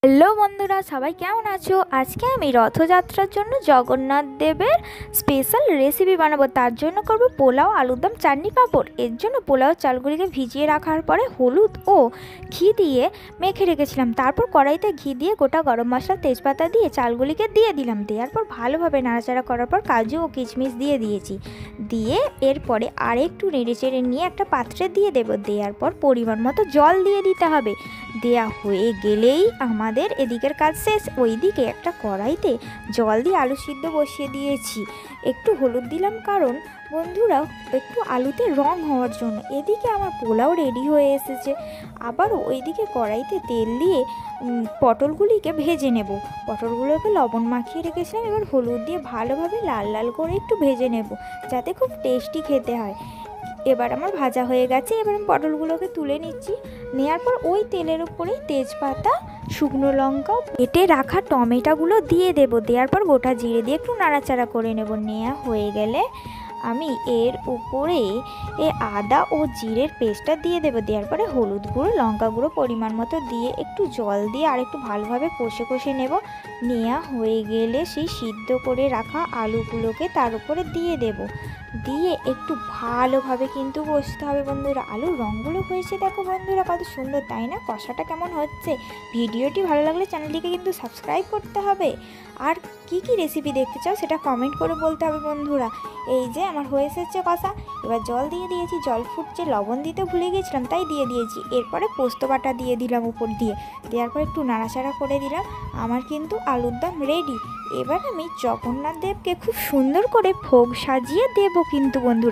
Hello বন্ধুরা, সবাই কেমন আছো? আজকে আমি রথযাত্রার জন্য জগন্নাথ দেবের স্পেশাল রেসিপি বানাবো। তার জন্য করব পোলাও, আলুর দম, চাটনি, পাঁপড়। এর জন্য পোলাও চালগুলিকে ভিজিয়ে রাখার পরে হলুদ ও ঘি দিয়ে মেখে রেখেছিলাম। তারপর কড়াইতে ঘি দিয়ে গোটা গরম মশলা, তেজপাতা দিয়ে চালগুলিকে দিয়ে দিলাম। দেওয়ার পর ভালোভাবে নাড়াচাড়া করার পর কাজু ও কিশমিশ দিয়ে দিয়েছি। দিয়ে এরপরে আরেকটু নেড়েচেড়ে নিয়ে একটা পাত্রে দিয়ে দেবো। দেওয়ার পর পরিমাণ মতো জল দিয়ে দিতে হবে। দেয়া হয়ে গেলেই আমাদের এদিকের কাজ শেষ। ওইদিকে একটা কড়াইতে জল দিয়ে আলু সিদ্ধ বসিয়ে দিয়েছি। একটু হলুদ দিলাম কারণ বন্ধুরা একটু আলুতে রং হওয়ার জন্য। এদিকে আমার পোলাও রেডি হয়ে এসেছে। আবার ওইদিকে কড়াইতে তেল দিয়ে পটলগুলিকে ভেজে নেব। পটলগুলোকে লবণ মাখিয়ে রেখেছিলাম। এবার হলুদ দিয়ে ভালোভাবে লাল লাল করে একটু ভেজে নেব, যাতে খুব টেস্টি খেতে হয়। এবার আমার ভাজা হয়ে গেছে। এবার আমি পটলগুলোকে তুলে নিচ্ছি। নেওয়ার পর ওই তেলের উপরেই তেজপাতা, শুকনো লঙ্কা, কেটে রাখা টমেটোগুলো দিয়ে দেবো। দেওয়ার পর গোটা জিরে দিয়ে একটু নাড়াচাড়া করে নেব। নেওয়া হয়ে গেলে আমি এর উপরে আদা ও জিরের পেস্টটা দিয়ে দেবো। দেওয়ার পরে হলুদ গুঁড়ো, লঙ্কা গুঁড়ো পরিমাণ মতো দিয়ে একটু জল দিয়ে আর একটু ভালোভাবে কষে নেব। নেওয়া হয়ে গেলে সেই সিদ্ধ করে রাখা আলুগুলোকে তার উপরে দিয়ে দেব। দিয়ে একটু ভালোভাবে কিন্তু কষতে হবে বন্ধুরা। আলুর রঙগুলো হয়েছে দেখো বন্ধুরা, কত সুন্দর, তাই না? কষাটা কেমন হচ্ছে? ভিডিওটি ভালো লাগলে চ্যানেলটিকে কিন্তু সাবস্ক্রাইব করতে হবে। আর কি কি রেসিপি দেখতে চাও সেটা কমেন্ট করে বলতে হবে বন্ধুরা। এই যে আমার হয়ে এসেছে কষা। এবার জল দিয়ে দিয়েছি। জল ফুটছে, লবণ দিতে ভুলে গিয়েছিলাম তাই দিয়ে দিয়েছি। এরপরে পোস্ত বাটা দিয়ে দিলাম উপর দিয়ে। দেওয়ার পর একটু নাড়াচাড়া করে দিলাম। আমার কিন্তু আলুর দম রেডি। এবার আমি জগন্নাথ দেবকে খুব সুন্দর করে ভোগ সাজিয়ে দেবো কিন্তু বন্ধুরা।